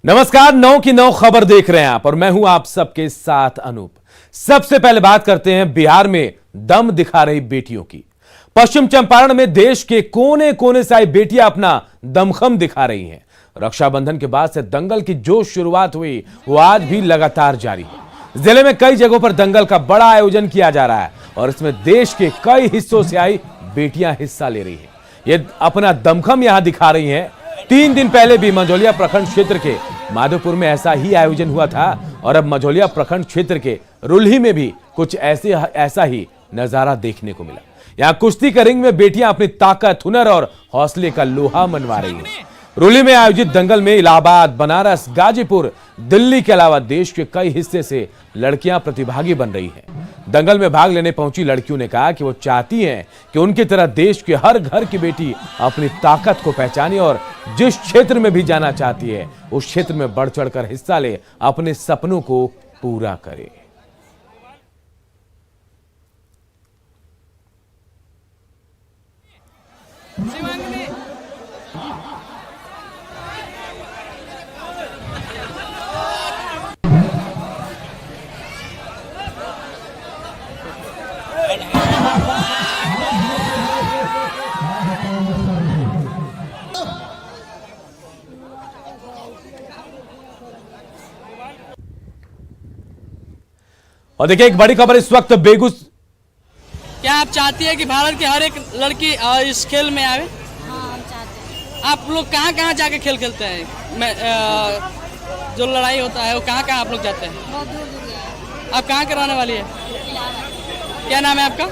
नमस्कार, 9 की 9 खबर देख रहे हैं आप और मैं हूं आप सबके साथ अनूप। सबसे पहले बात करते हैं बिहार में दम दिखा रही बेटियों की। पश्चिम चंपारण में देश के कोने कोने से आई बेटियां अपना दमखम दिखा रही हैं। रक्षाबंधन के बाद से दंगल की जो शुरुआत हुई वो आज भी लगातार जारी है। जिले में कई जगहों पर दंगल का बड़ा आयोजन किया जा रहा है और इसमें देश के कई हिस्सों से आई बेटियां हिस्सा ले रही हैं। ये अपना दमखम यहां दिखा रही हैं। 3 दिन पहले भी मझौलिया प्रखंड क्षेत्र के माधोपुर में ऐसा ही आयोजन हुआ था और अब मझौलिया प्रखंड क्षेत्र के रुल्ही में भी कुछ ऐसा ही नजारा देखने को मिला। यहां कुश्ती के रिंग में बेटियां अपनी ताकत, हुनर और हौसले का लोहा मनवा रही हैं। रुल्ही में आयोजित दंगल में इलाहाबाद, बनारस, गाजीपुर, दिल्ली के अलावा देश के कई हिस्से से लड़कियां प्रतिभागी बन रही हैं। दंगल में भाग लेने पहुंची लड़कियों ने कहा कि वो चाहती हैं कि उनकी तरह देश के हर घर की बेटी अपनी ताकत को पहचाने और जिस क्षेत्र में भी जाना चाहती है उस क्षेत्र में बढ़ चढ़कर हिस्सा ले, अपने सपनों को पूरा करे। और देखिए एक बड़ी खबर इस वक्त क्या आप चाहती है कि भारत की हर एक लड़की इस खेल में आवे? हाँ, हम चाहते हैं। आप लोग कहाँ कहाँ जाके खेल खेलते हैं? जो लड़ाई होता है वो कहाँ कहाँ आप लोग जाते हैं? बहुत दूर दूर गए। आप कहाँ के रहने वाली है? क्या नाम है आपका?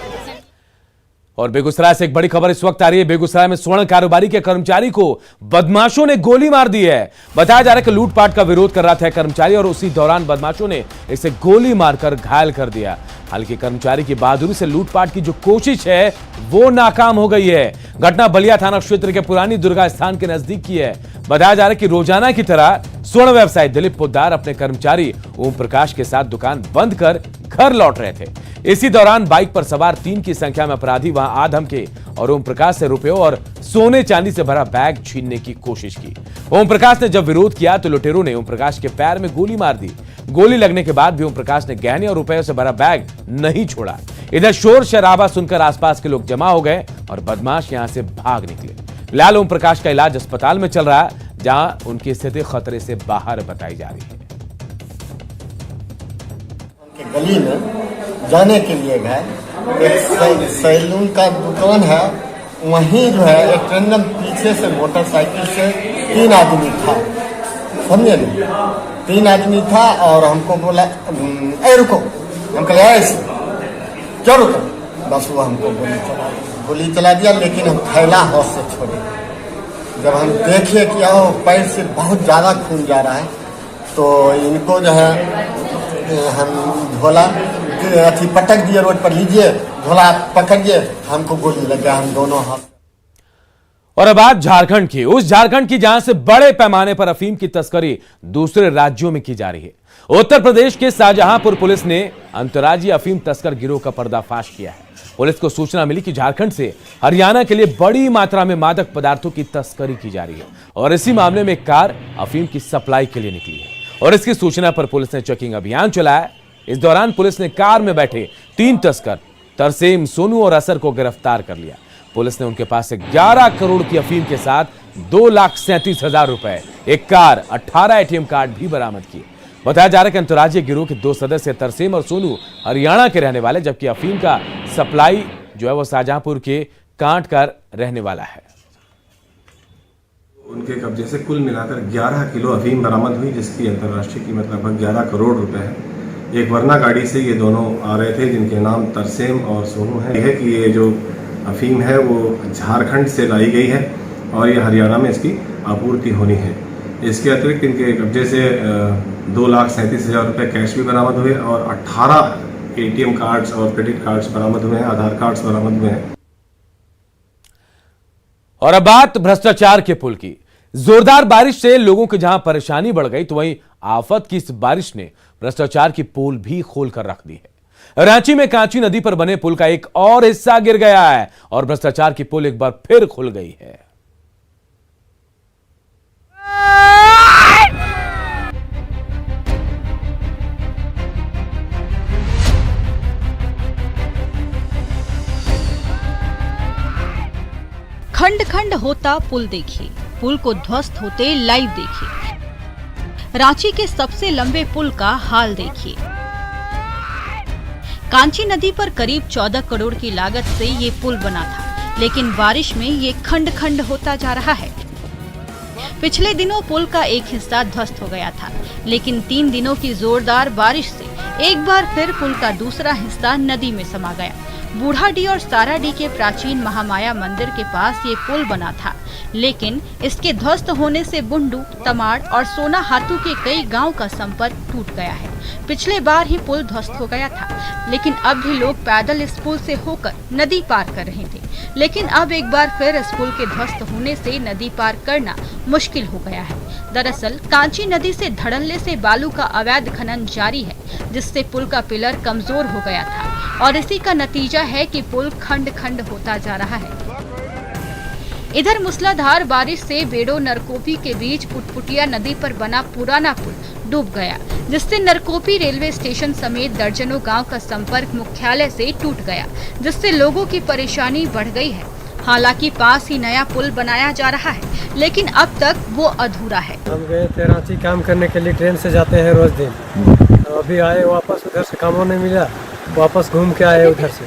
और बेगूसराय से एक बड़ी खबर इस वक्त आ रही है। बेगूसराय में स्वर्ण कारोबारी के कर्मचारी को बदमाशों ने गोली मार दी है। बताया जा रहा है कि लूटपाट का विरोध कर रहा था कर्मचारी और उसी दौरान बदमाशों ने इसे गोली मारकर घायल कर दिया। हालांकि कर्मचारी की बहादुरी से लूटपाट की जो कोशिश है वो नाकाम हो गई है। घटना बलिया थाना क्षेत्र के पुरानी दुर्गा स्थान के नजदीक की है। बताया जा रहा है कि रोजाना की तरह स्वर्ण व्यवसायी दिलीप पोद्दार अपने कर्मचारी ओम प्रकाश के साथ दुकान बंद कर घर लौट रहे थे। इसी दौरान बाइक पर सवार 3 की संख्या में अपराधी वहां आ धमके और ओम प्रकाश से रुपयों और सोने चांदी से भरा बैग छीनने की कोशिश की। ओम प्रकाश ने जब विरोध किया तो लुटेरों ने ओम प्रकाश के पैर में गोली मार दी। गोली लगने के बाद भी ओम प्रकाश ने गहने और रुपयों से भरा बैग नहीं छोड़ा। इधर शोर शराबा सुनकर आसपास के लोग जमा हो गए और बदमाश यहां से भाग निकले। फिलहाल ओम प्रकाश का इलाज अस्पताल में चल रहा है, जहां उनकी स्थिति खतरे से बाहर बताई जा रही है। गली में जाने के लिए गए, एक सैलून का दुकान है, वहीं जो है एक रैंडम पीछे से मोटरसाइकिल से 3 आदमी था, समझे नहीं, 3 आदमी था और हमको बोला ए रुको, हम कहे ऐसे क्यों रुको, बस वो हमको गोली चला दिया। लेकिन हम थैला हाथ से छोड़े। जब हम देखे कि पैर से बहुत ज़्यादा खून जा रहा है तो इनको जो है हम झोला अथी पटक दिए, रोड पर लीजिए, झोला पकड़िए, हमको गोली लग गया, हम दोनों हाथ। और अब बात झारखंड की, उस झारखंड की जहां से बड़े पैमाने पर अफीम की तस्करी दूसरे राज्यों में की जा रही है। उत्तर प्रदेश के शाहजहांपुर पुलिस ने अंतर्राज्यीय अफीम तस्कर गिरोह का पर्दाफाश किया है। पुलिस को सूचना मिली कि झारखंड से हरियाणा के लिए बड़ी मात्रा में मादक पदार्थों की तस्करी की जा रही है और इसी मामले में एक कार अफीम की सप्लाई के लिए निकली है और इसकी सूचना पर पुलिस ने चेकिंग अभियान चलाया। इस दौरान पुलिस ने कार में बैठे 3 तस्कर तरसेम, सोनू और असर को गिरफ्तार कर लिया। पुलिस ने उनके पास से 11 करोड़ की अफीम के साथ 2,37,000 रुपए, एक कार, 18 एटीएम कार्ड भी बरामद किए। बताया जा रहा है कि अंतर्राज्यीय गिरोह के 2 सदस्य तरसेम और सोनू हरियाणा के रहने वाले, जबकि अफीम का सप्लाई जो है वो शाहजहांपुर के कांट का रहने वाला है। उनके कब्जे से कुल मिलाकर 11 किलो अफीम बरामद हुई, जिसकी अंतर्राष्ट्रीय कीमत लगभग 11 करोड़ रुपए है। एक वरना गाड़ी से ये दोनों आ रहे थे, जिनके नाम तरसेम और सोनू है। यह है कि ये जो अफीम है वो झारखंड से लाई गई है और ये हरियाणा में इसकी आपूर्ति होनी है। इसके अतिरिक्त इनके कब्जे से 2,37,000 रुपये कैश भी बरामद हुए और 18 एटीएम कार्ड्स और क्रेडिट कार्ड्स बरामद हुए हैं, आधार कार्ड्स बरामद हुए हैं। और अब बात भ्रष्टाचार के पुल की। जोरदार बारिश से लोगों की जहां परेशानी बढ़ गई तो वहीं आफत की इस बारिश ने भ्रष्टाचार की पोल भी खोलकर रख दी है। रांची में कांची नदी पर बने पुल का एक और हिस्सा गिर गया है और भ्रष्टाचार की पोल एक बार फिर खुल गई है। खंड खंड होता पुल देखिए, पुल को ध्वस्त होते लाइव देखिए। रांची के सबसे लंबे पुल का हाल देखिए। कांची नदी पर करीब 14 करोड़ की लागत से ये पुल बना था, लेकिन बारिश में ये खंड खंड होता जा रहा है। पिछले दिनों पुल का एक हिस्सा ध्वस्त हो गया था, लेकिन 3 दिनों की जोरदार बारिश से एक बार फिर पुल का दूसरा हिस्सा नदी में समा गया। बूढ़ाडी और साराडी के प्राचीन महामाया मंदिर के पास ये पुल बना था, लेकिन इसके ध्वस्त होने से बुंडू, तमाड़ और सोना हातू के कई गांव का संपर्क टूट गया है। पिछले बार ही पुल ध्वस्त हो गया था, लेकिन अब भी लोग पैदल इस पुल से होकर नदी पार कर रहे थे। लेकिन अब एक बार फिर इस पुल के ध्वस्त होने से नदी पार करना मुश्किल हो गया है। दरअसल कांची नदी से धड़ल्ले से बालू का अवैध खनन जारी है, जिससे पुल का पिलर कमजोर हो गया था और इसी का नतीजा है कि पुल खंड खंड होता जा रहा है। इधर मूसलाधार बारिश से बेड़ो नरकोपी के बीच पुटपुटिया नदी पर बना पुराना पुल डूब गया, जिससे नरकोपी रेलवे स्टेशन समेत दर्जनों गांव का संपर्क मुख्यालय से टूट गया, जिससे लोगों की परेशानी बढ़ गई है। हालांकि पास ही नया पुल बनाया जा रहा है, लेकिन अब तक वो अधूरा है। हम गए थे रांची काम करने के लिए, ट्रेन से जाते हैं रोज दिन। अभी आए वापस, उधर से कामों नहीं मिला, वापस घूम के आए उधर से,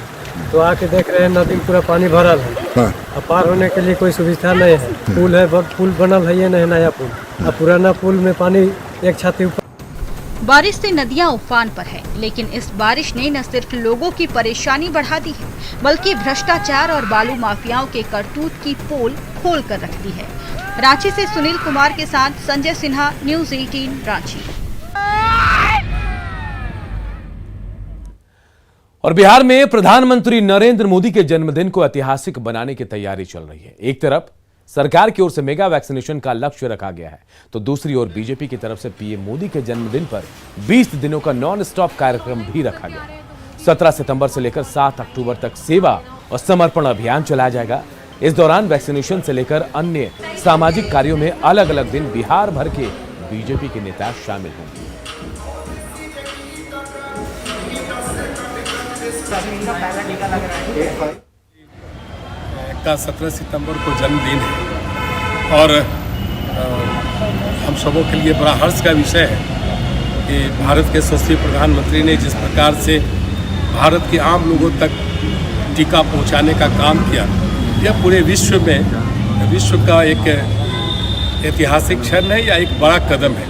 तो आके देख रहे हैं नदी में पूरा पानी भरा है। अब पार होने के लिए कोई सुविधा नहीं है। पुल है, पुल बनल है, ये नहीं नया पुल। अब पुराना पुल में पानी एक छाती ऊपर। बारिश से नदियां उफान पर है, लेकिन इस बारिश ने न सिर्फ लोगों की परेशानी बढ़ा दी है, बल्कि भ्रष्टाचार और बालू माफियाओं के करतूत की पोल खोल कर रख दी है। रांची से सुनील कुमार के साथ संजय सिन्हा, न्यूज़ 18 रांची। और बिहार में प्रधानमंत्री नरेंद्र मोदी के जन्मदिन को ऐतिहासिक बनाने की तैयारी चल रही है। एक तरफ सरकार की ओर से मेगा वैक्सीनेशन का लक्ष्य रखा गया है, तो दूसरी ओर बीजेपी की तरफ से पीएम मोदी के जन्मदिन पर 20 दिनों का नॉन स्टॉप कार्यक्रम भी रखा गया है। 17 सितंबर से लेकर 7 अक्टूबर तक सेवा और समर्पण अभियान चलाया जाएगा। इस दौरान वैक्सीनेशन से लेकर अन्य सामाजिक कार्यों में अलग अलग दिन बिहार भर के बीजेपी के नेता शामिल होंगे। का 17 सितंबर को जन्मदिन है और हम सबों के लिए बड़ा हर्ष का विषय है कि भारत के यशस्वी प्रधानमंत्री ने जिस प्रकार से भारत के आम लोगों तक टीका पहुंचाने का काम किया, यह पूरे विश्व का एक ऐतिहासिक क्षण है या एक बड़ा कदम है।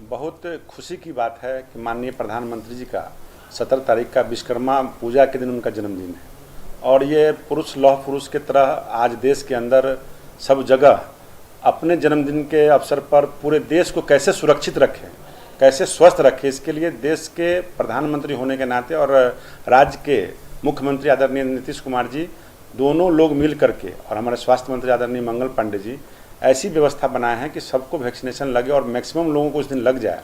बहुत खुशी की बात है कि माननीय प्रधानमंत्री जी का 17 तारीख का विश्वकर्मा पूजा के दिन उनका जन्मदिन है और ये पुरुष लौह पुरुष की तरह आज देश के अंदर सब जगह अपने जन्मदिन के अवसर पर पूरे देश को कैसे सुरक्षित रखें, कैसे स्वस्थ रखें, इसके लिए देश के प्रधानमंत्री होने के नाते और राज्य के मुख्यमंत्री आदरणीय नीतीश कुमार जी दोनों लोग मिल करके और हमारे स्वास्थ्य मंत्री आदरणीय मंगल पांडे जी ऐसी व्यवस्था बनाए हैं कि सबको वैक्सीनेशन लगे और मैक्सिमम लोगों को उस दिन लग जाए।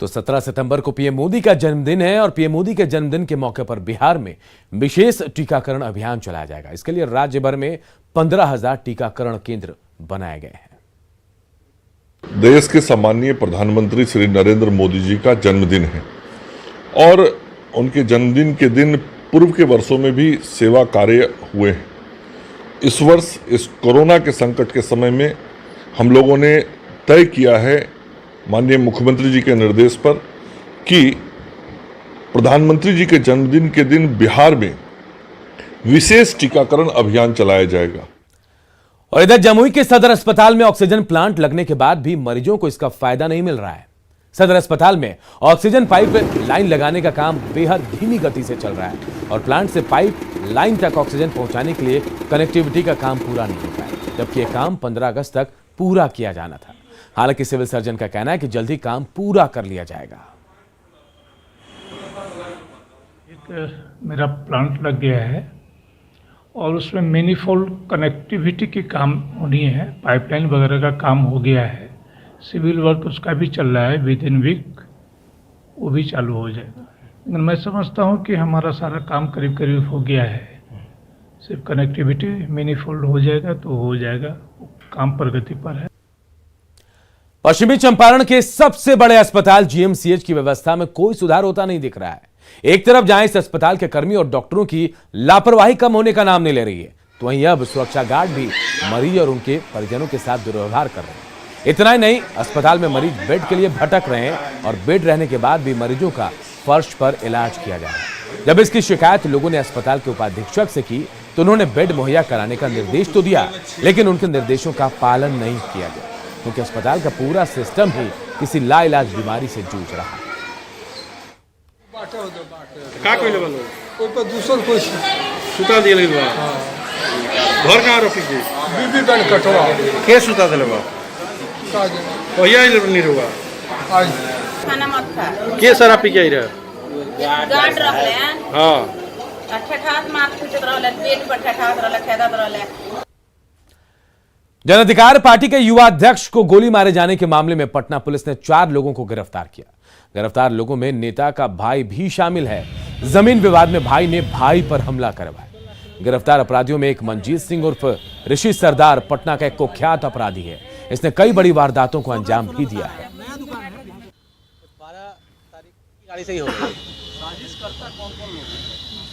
तो 17 सितंबर को पीएम मोदी का जन्मदिन है और पीएम मोदी के जन्मदिन के मौके पर बिहार में विशेष टीकाकरण अभियान चलाया जाएगा। इसके लिए राज्य भर में 15,000 टीकाकरण केंद्र बनाए गए हैं। देश के सम्मानीय प्रधानमंत्री श्री नरेंद्र मोदी जी का जन्मदिन है और उनके जन्मदिन के दिन पूर्व के वर्षों में भी सेवा कार्य हुए हैं। इस वर्ष इस कोरोना के संकट के समय में हम लोगों ने तय किया है माननीय मुख्यमंत्री जी के निर्देश पर कि प्रधानमंत्री जी के जन्मदिन के दिन बिहार में विशेष टीकाकरण अभियान चलाया जाएगा। और इधर जमुई के सदर अस्पताल में ऑक्सीजन प्लांट लगने के बाद भी मरीजों को इसका फायदा नहीं मिल रहा है। सदर अस्पताल में ऑक्सीजन पाइप लाइन लगाने का काम बेहद धीमी गति से चल रहा है और प्लांट से पाइप लाइन तक ऑक्सीजन पहुंचाने के लिए कनेक्टिविटी का काम पूरा नहीं हो पाया, जबकि यह काम 15 अगस्त तक पूरा किया जाना था। हालांकि सिविल सर्जन का कहना है कि जल्दी काम पूरा कर लिया जाएगा। एक मेरा प्लांट लग गया है और उसमें मैनीफोल्ड कनेक्टिविटी की काम होनी है, पाइपलाइन वगैरह का काम हो गया है, सिविल वर्क उसका भी चल रहा है, विद इन वीक वो भी चालू हो जाएगा। लेकिन मैं समझता हूँ कि हमारा सारा काम करीब करीब हो गया है, सिर्फ कनेक्टिविटी मैनीफोल्ड हो जाएगा तो हो जाएगा, काम प्रगति पर है। पश्चिमी चंपारण के सबसे बड़े अस्पताल जीएमसीएच की व्यवस्था में कोई सुधार होता नहीं दिख रहा है। एक तरफ जहां इस अस्पताल के कर्मी और डॉक्टरों की लापरवाही कम होने का नाम नहीं ले रही है, तो वहीं अब सुरक्षा गार्ड भी मरीज और उनके परिजनों के साथ दुर्व्यवहार कर रहे हैं। इतना ही नहीं, अस्पताल में मरीज बेड के लिए भटक रहे हैं और बेड रहने के बाद भी मरीजों का फर्श पर इलाज किया जा रहा है। जब इसकी शिकायत लोगों ने अस्पताल के उपाधीक्षक से की तो उन्होंने बेड मुहैया कराने का निर्देश तो दिया, लेकिन उनके निर्देशों का पालन नहीं किया गया, क्योंकि अस्पताल का पूरा सिस्टम ही किसी लाइलाज बीमारी से जूझ रहा है। सुता दिए घर कहाँ रखी थी? बीबी बन कटवा के सुता दिले बा ओया नहीं रुआ आज खाना मत खा के सर पी के आई रहे गार्ड रहले हां ठठात माथ फुटत रहले पेट पर ठठात रहले खेदत रहले। जन अधिकार पार्टी के युवा अध्यक्ष को गोली मारे जाने के मामले में पटना पुलिस ने 4 लोगों को गिरफ्तार किया। गिरफ्तार लोगों में नेता का भाई भी शामिल है। जमीन विवाद में भाई ने भाई पर हमला करवाया। गिरफ्तार अपराधियों में एक मंजीत सिंह उर्फ ऋषि सरदार पटना का एक कुख्यात अपराधी है। इसने कई बड़ी वारदातों को अंजाम भी दिया है। 12 तारीख की गाड़ी से ही हो गई।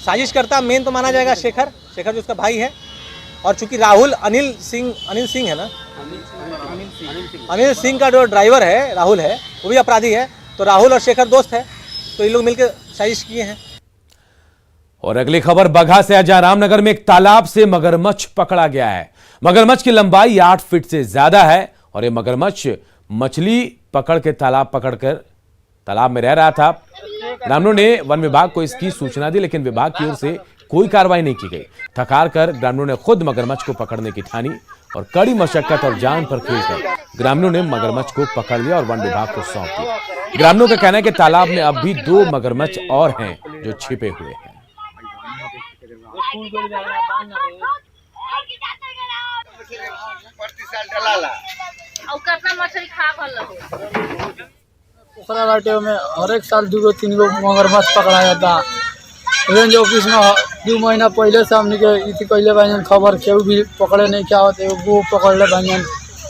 साजिशकर्ता मेन तो माना जाएगा शेखर जो उसका भाई है, और चूंकि राहुल अनिल सिंह है ना, अनिल सिंह का जो ड्राइवर है राहुल है, वो भी अपराधी है। तो राहुल और शेखर दोस्त है, तो ये लोग मिलकर साजिश किए हैं। और अगली खबर बगहा से है, जहां रामनगर में एक तालाब से मगरमच्छ पकड़ा गया है। मगरमच्छ की लंबाई 8 फीट से ज्यादा है और ये मगरमच्छ मछली पकड़ के तालाब में रह रहा था। ग्रामीणों ने वन विभाग को इसकी सूचना दी, लेकिन विभाग की ओर से कोई कार्रवाई नहीं की गई। थकार कर ग्रामीणों ने खुद मगरमच्छ को पकड़ने की ठानी और कड़ी मशक्कत और जान पर खेलकर ग्रामीणों ने मगरमच्छ को पकड़ लिया और वन विभाग को सौंप दिया। ग्रामीणों का कहना है कि तालाब में अब भी 2 मगरमच्छ और हैं जो छिपे हुए हैं। पोखरा बाटे में हर एक साल 2-3 गो मगरमच्छ पकड़ा जाता। रेंज ऑफिस में 2 महीना पहले से हमने के इति कहले बाइन खबर केहू भी पकड़े नहीं क्या होते, वो पकड़ ले बाइन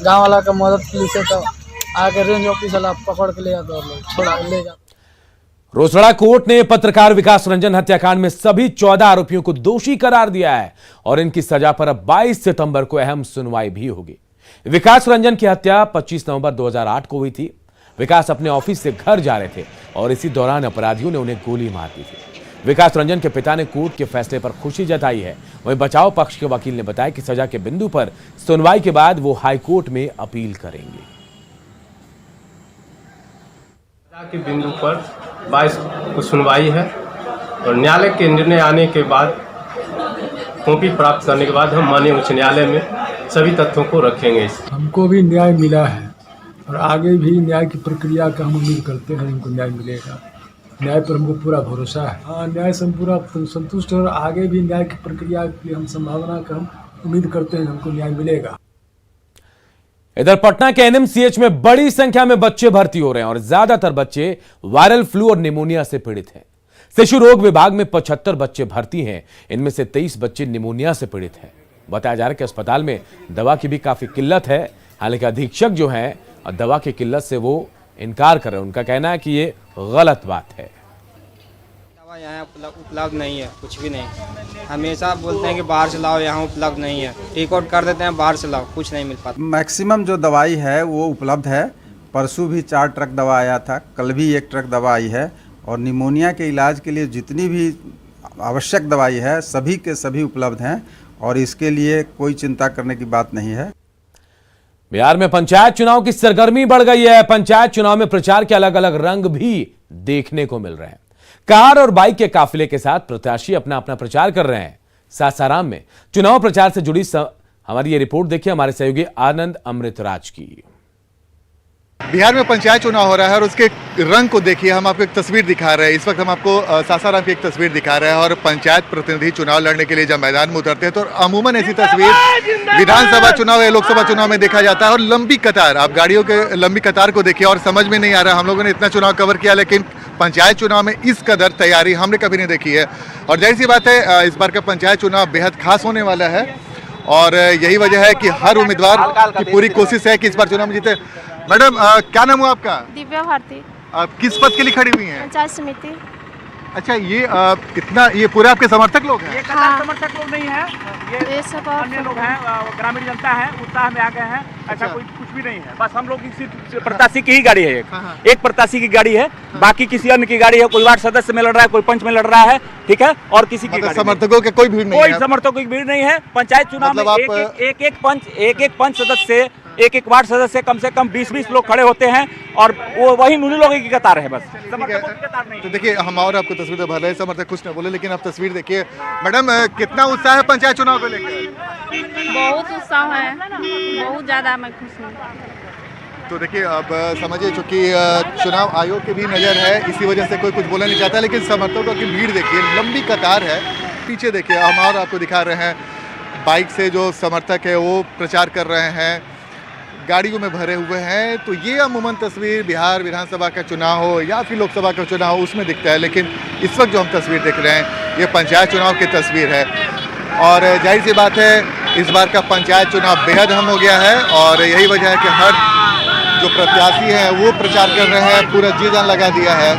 गाँव वाला का मदद के लिए तो आके रेंज ऑफिस वाला पकड़ के ले जाता और छोड़ा ले जाता। रोसड़ा कोर्ट ने पत्रकार विकास रंजन हत्याकांड में सभी 14 आरोपियों को दोषी करार दिया है और इनकी सजा पर अब 22 सितंबर को अहम सुनवाई भी होगी। विकास रंजन की हत्या 25 नवंबर 2008 को हुई थी। विकास अपने ऑफिस से घर जा रहे थे और इसी दौरान अपराधियों ने उन्हें गोली मार दी थी। विकास रंजन के पिता ने कोर्ट के फैसले पर खुशी जताई है। वहीं बचाव पक्ष के वकील ने बताया कि सजा के बिंदु पर सुनवाई के बाद वो हाईकोर्ट में अपील करेंगे। के बिंदु पर 22 को सुनवाई है और न्यायालय के निर्णय आने के बाद कॉपी प्राप्त करने के बाद हम माननीय उच्च न्यायालय में सभी तथ्यों को रखेंगे। हमको भी न्याय मिला है और आगे भी न्याय की प्रक्रिया का हम उम्मीद करते हैं हमको न्याय मिलेगा। न्याय पर हमको पूरा भरोसा है। हाँ, न्याय से हम पूरा संतुष्ट और आगे भी न्याय की प्रक्रिया के लिए हम संभावना का हम उम्मीद करते हैं हमको न्याय मिलेगा। इधर पटना के एनएमसीएच में बड़ी संख्या में बच्चे भर्ती हो रहे हैं और ज्यादातर बच्चे वायरल फ्लू और निमोनिया से पीड़ित हैं। शिशु रोग विभाग में 75 बच्चे भर्ती हैं, इनमें से 23 बच्चे निमोनिया से पीड़ित हैं। बताया जा रहा है कि अस्पताल में दवा की भी काफी किल्लत है। हालांकि अधीक्षक जो है दवा की किल्लत से वो इनकार कर रहे हैं। उनका कहना है कि ये गलत बात है। दवा यहाँ उपलब्ध नहीं है, कुछ भी नहीं। हमेशा बोलते हैं कि बाहर से लाओ, यहाँ उपलब्ध नहीं है। टिक आउट कर देते हैं, बाहर से लाओ, कुछ नहीं मिल पाता। मैक्सिमम जो दवाई है वो उपलब्ध है। परसों भी 4 ट्रक दवा आया था, कल भी 1 ट्रक दवा आई है और निमोनिया के इलाज के लिए जितनी भी आवश्यक दवाई है सभी के सभी उपलब्ध हैं और इसके लिए कोई चिंता करने की बात नहीं है। बिहार में पंचायत चुनाव की सरगर्मी बढ़ गई है। पंचायत चुनाव में प्रचार के अलग अलग रंग भी देखने को मिल रहे हैं। कार और बाइक के काफिले के साथ प्रत्याशी अपना अपना प्रचार कर रहे हैं। सासाराम में चुनाव प्रचार से जुड़ी हमारी ये रिपोर्ट देखिए हमारे सहयोगी आनंद अमृतराज की। बिहार में पंचायत चुनाव हो रहा है और उसके रंग को देखिए। हम आपको एक तस्वीर दिखा रहे हैं। इस वक्त हम आपको सासाराम की एक तस्वीर दिखा रहे हैं और पंचायत प्रतिनिधि चुनाव लड़ने के लिए जब मैदान में उतरते हैं तो अमूमन ऐसी तस्वीर विधानसभा चुनाव या लोकसभा चुनाव में देखा जाता है। और लंबी कतार, आप गाड़ियों के लंबी कतार को देखिए और समझ में नहीं आ रहा। हम लोगों ने इतना चुनाव कवर किया लेकिन पंचायत चुनाव में इस कदर तैयारी हमने कभी नहीं देखी है। और जाहिर सी बात है इस बार का पंचायत चुनाव बेहद खास होने वाला है और यही वजह है कि हर उम्मीदवार की पूरी कोशिश है कि इस बार चुनाव में जीते। मैडम क्या नाम हुआ आपका? दिव्या भारती। आप किस पद के लिए खड़ी हुई हैं? पंचायत समिति। अच्छा, ये कितना, ये पूरे आपके समर्थक लोग हैं? ये कतार समर्थक लोग नहीं है, ये सब अन्य लोग हैं, ग्रामीण जनता है, उत्साह में आ गए हैं। अच्छा, कोई कुछ भी नहीं है, बस हम लोग इसी प्रत्याशी की ही गाड़ी है, एक प्रत्याशी की गाड़ी है, बाकी किसी अन्य की गाड़ी है। कोई वार्ड सदस्य में लड़ रहा है, कोई पंच में लड़ रहा है, ठीक है, और किसी की समर्थकों के कोई भीड़ नहीं है? कोई समर्थकों की भीड़ नहीं है। पंचायत चुनाव में एक पंच सदस्य, एक वार्ड सदस्य, कम से कम 20-20 लोग खड़े होते हैं और वो वही नुनी लोगों की कतार है, बस समर्थकों की कतार नहीं। तो देखिए, हम और आपको तस्वीर तो भले समर्थक कुछ न बोले, लेकिन आप तस्वीर देखिए। मैडम, कितना उत्साह है पंचायत चुनाव को लेकर? बहुत उत्साह है, बहुत ज़्यादा मैं खुश हूँ। तो देखिए, अब समझिए, चूंकि चुनाव आयोग की भी नज़र है, इसी वजह से कोई कुछ बोलना नहीं चाहता, लेकिन समर्थकों की भीड़ देखिए, लंबी कतार है। पीछे देखिए, हम और आपको दिखा रहे हैं, बाइक से जो समर्थक है वो प्रचार कर रहे हैं, गाड़ियों में भरे हुए हैं। तो ये अमूमन तस्वीर बिहार विधानसभा का चुनाव हो या फिर लोकसभा का चुनाव हो, उसमें दिखता है, लेकिन इस वक्त जो हम तस्वीर देख रहे हैं ये पंचायत चुनाव की तस्वीर है। और जाहिर सी बात है, इस बार का पंचायत चुनाव बेहद अहम हो गया है और यही वजह है कि हर जो प्रत्याशी हैं वो प्रचार कर रहे हैं, पूरा जी जान लगा दिया है।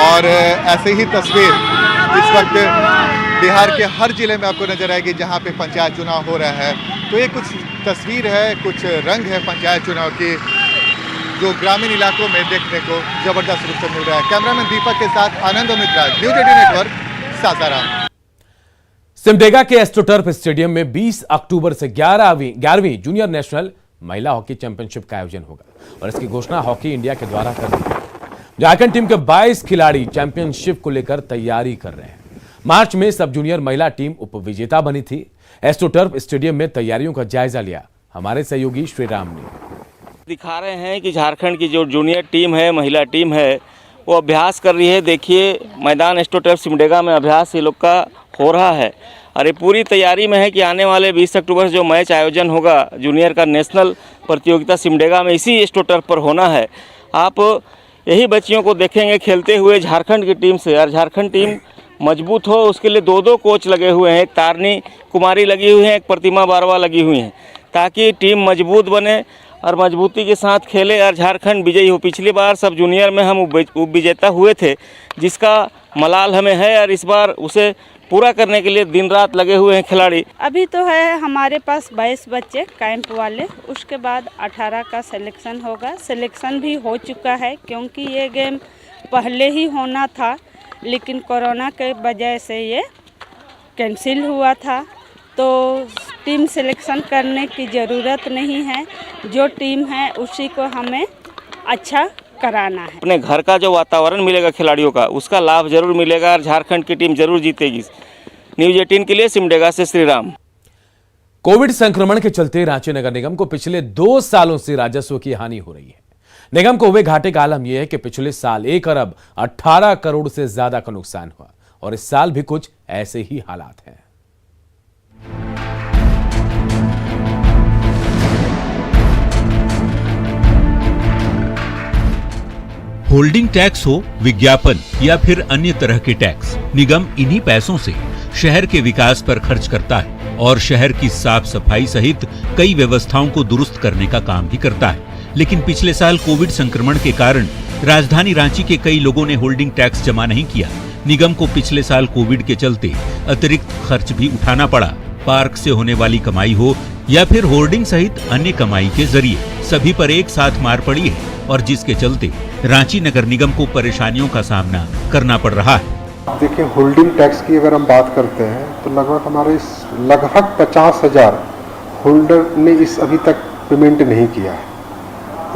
और ऐसे ही तस्वीर इस वक्त बिहार के हर जिले में आपको नजर आएगी जहां पे पंचायत चुनाव हो रहा है। तो ये कुछ तस्वीर है, कुछ रंग है पंचायत चुनाव की, जो ग्रामीण इलाकों में देखने को जबरदस्त रूप से मिल रहा है। कैमरामैन दीपक के साथ आनंद अमित राज, न्यूज 18 नेटवर्क, सासाराम। सिमडेगा के एस्ट्रोटर्फ स्टेडियम में 20 अक्टूबर से 11वीं जूनियर नेशनल महिला हॉकी चैंपियनशिप का आयोजन होगा और इसकी घोषणा हॉकी इंडिया के द्वारा कर दी गई। झारखंड टीम के 22 खिलाड़ी चैंपियनशिप को लेकर तैयारी कर रहे हैं। मार्च में सब जूनियर महिला टीम उपविजेता बनी थी। एस्ट्रोटर्फ स्टेडियम में तैयारियों का जायजा लिया हमारे सहयोगी श्रीराम ने। दिखा रहे हैं कि झारखंड की जो जूनियर टीम है, महिला टीम है, वो अभ्यास कर रही है। देखिए, मैदान एस्ट्रोटर्फ सिमडेगा में अभ्यास ये लोग का हो रहा है और ये पूरी तैयारी में है कि आने वाले 20 अक्टूबर से जो मैच आयोजन होगा जूनियर का नेशनल प्रतियोगिता सिमडेगा में इसी एस्ट्रोटर्फ पर होना है। आप यही बच्चियों को देखेंगे खेलते हुए झारखंड की टीम से। और झारखंड टीम मजबूत हो उसके लिए 2 कोच लगे हुए हैं, एक तारनी कुमारी लगी हुई है, एक प्रतिमा बारवा लगी हुई हैं, ताकि टीम मजबूत बने और मजबूती के साथ खेले और झारखंड विजयी हो। पिछली बार सब जूनियर में हम उपविजेता हुए थे, जिसका मलाल हमें है और इस बार उसे पूरा करने के लिए दिन रात लगे हुए हैं खिलाड़ी। अभी तो है हमारे पास 22 बच्चे कैंप वाले, उसके बाद 18 का सिलेक्शन होगा। सिलेक्शन भी हो चुका है क्योंकि ये गेम पहले ही होना था, लेकिन कोरोना के वजह से ये कैंसिल हुआ था। तो टीम सिलेक्शन करने की ज़रूरत नहीं है, जो टीम है उसी को हमें अच्छा कराना है। अपने घर का जो वातावरण मिलेगा खिलाड़ियों का, उसका लाभ जरूर मिलेगा और झारखंड की टीम जरूर जीतेगी। न्यूज 18 के लिए सिमडेगा से श्रीराम। कोविड संक्रमण के चलते रांची नगर निगम को पिछले 2 सालों से राजस्व की हानि हो रही है। निगम को हुए घाटे का आलम यह है कि पिछले साल 1 अरब 18 करोड़ से ज्यादा का नुकसान हुआ और इस साल भी कुछ ऐसे ही हालात हैं। होल्डिंग टैक्स हो, विज्ञापन या फिर अन्य तरह के टैक्स, निगम इन्हीं पैसों से शहर के विकास पर खर्च करता है और शहर की साफ सफाई सहित कई व्यवस्थाओं को दुरुस्त करने का काम भी करता है। लेकिन पिछले साल कोविड संक्रमण के कारण राजधानी रांची के कई लोगों ने होल्डिंग टैक्स जमा नहीं किया। निगम को पिछले साल कोविड के चलते अतिरिक्त खर्च भी उठाना पड़ा। पार्क से होने वाली कमाई हो या फिर होर्डिंग सहित अन्य कमाई के जरिए सभी पर एक साथ मार पड़ी है और जिसके चलते रांची नगर निगम को परेशानियों का सामना करना पड़ रहा है। देखिए, होल्डिंग टैक्स की अगर हम बात करते हैं तो लगभग 50,000 होल्डर ने इस अभी तक पेमेंट नहीं किया है।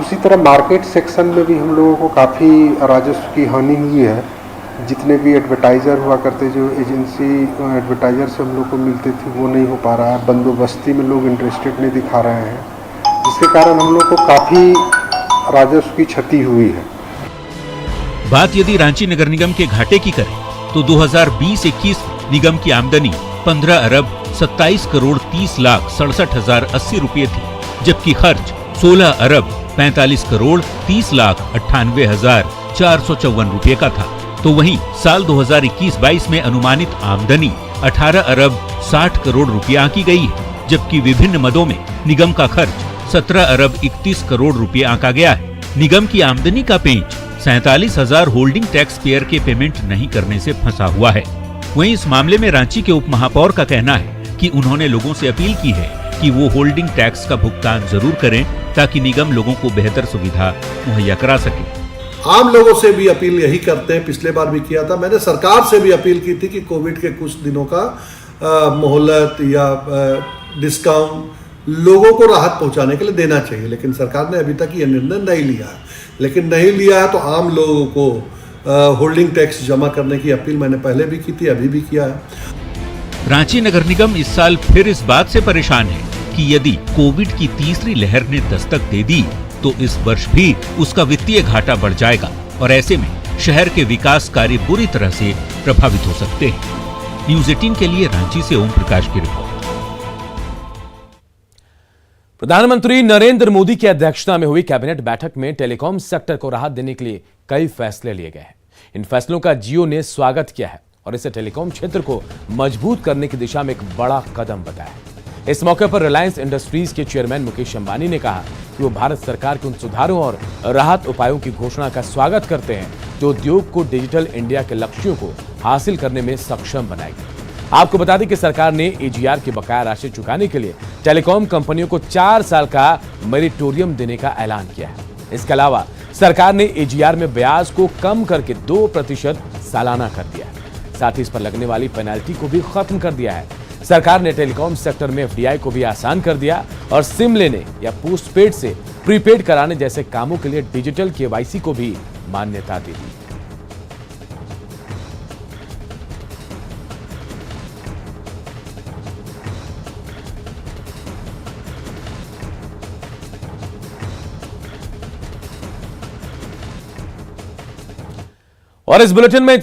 उसी तरह मार्केट सेक्शन में भी हम लोगों को काफ़ी राजस्व की हानि हुई है। जितने भी एडवर्टाइज़र हुआ करते, जो एजेंसी एडवर्टाइज़र से हम लोग को मिलते थे, वो नहीं हो पा रहा है। बंदोबस्ती में लोग इंटरेस्टेड नहीं दिखा रहे हैं, जिसके कारण हम लोग को काफ़ी राजस्व की क्षति हुई है। बात यदि रांची नगर निगम के घाटे की करें तो 2020-21 निगम की आमदनी 15 अरब 27 करोड़ 30 लाख 67,080 रुपये थी, जबकि खर्च 16 अरब 45 करोड़ 30 लाख 98,454 रुपये का था। तो वहीं साल 2021-22 में अनुमानित आमदनी 18 अरब 60 करोड़ रुपया आंकी गई है, जबकि विभिन्न मदों में निगम का खर्च 17 अरब 31 करोड़ रुपये आंका गया है। निगम की आमदनी का पेंच 47,000 होल्डिंग टैक्स पेयर के पेमेंट नहीं करने से फंसा हुआ है। वहीं इस मामले में रांची के उप महापौर का कहना है कि उन्होंने लोगों से अपील की है कि वो होल्डिंग टैक्स का भुगतान जरूर करें ताकि निगम लोगों को बेहतर सुविधा मुहैया करा सके। आम लोगों से भी अपील यही करते हैं, पिछले बार भी किया था, मैंने सरकार से भी अपील की थी कि कोविड के कुछ दिनों का मोहलत या डिस्काउंट लोगों को राहत पहुंचाने के लिए देना चाहिए, लेकिन सरकार ने अभी तक ये निर्णय नहीं लिया है। लेकिन नहीं लिया है तो आम लोगों को होल्डिंग टैक्स जमा करने की अपील मैंने पहले भी की थी, अभी भी किया है। रांची नगर निगम इस साल फिर इस बात से परेशान है कि यदि कोविड की तीसरी लहर ने दस्तक दे दी तो इस वर्ष भी उसका वित्तीय घाटा बढ़ जाएगा और ऐसे में शहर के विकास कार्य बुरी तरह से प्रभावित हो सकते हैं। न्यूज़ 18 के लिए रांची से ओम प्रकाश की रिपोर्ट। प्रधानमंत्री नरेंद्र मोदी की अध्यक्षता में हुई कैबिनेट बैठक में टेलीकॉम सेक्टर को राहत देने के लिए कई फैसले लिए गए हैं। इन फैसलों का जियो ने स्वागत किया है और इसे टेलीकॉम क्षेत्र को मजबूत करने की दिशा में एक बड़ा कदम बताया है। इस मौके पर रिलायंस इंडस्ट्रीज के चेयरमैन मुकेश अंबानी ने कहा कि वो भारत सरकार के उन सुधारों और राहत उपायों की घोषणा का स्वागत करते हैं जो उद्योग को डिजिटल इंडिया के लक्ष्यों को हासिल करने में सक्षम बनाएगी। आपको बता दें कि सरकार ने एजीआर की बकाया राशि चुकाने के लिए टेलीकॉम कंपनियों को 4 साल का मेरिटोरियम देने का ऐलान किया है। इसके अलावा सरकार ने एजीआर में ब्याज को कम करके 2% सालाना कर दिया है। साथ ही इस पर लगने वाली पेनल्टी को भी खत्म कर दिया है। सरकार ने टेलीकॉम सेक्टर में एफडीआई को भी आसान कर दिया और सिम लेने या पोस्टपेड से प्रीपेड कराने जैसे कामों के लिए डिजिटल केवाईसी को भी मान्यता दे दी। और इस बुलेटिन में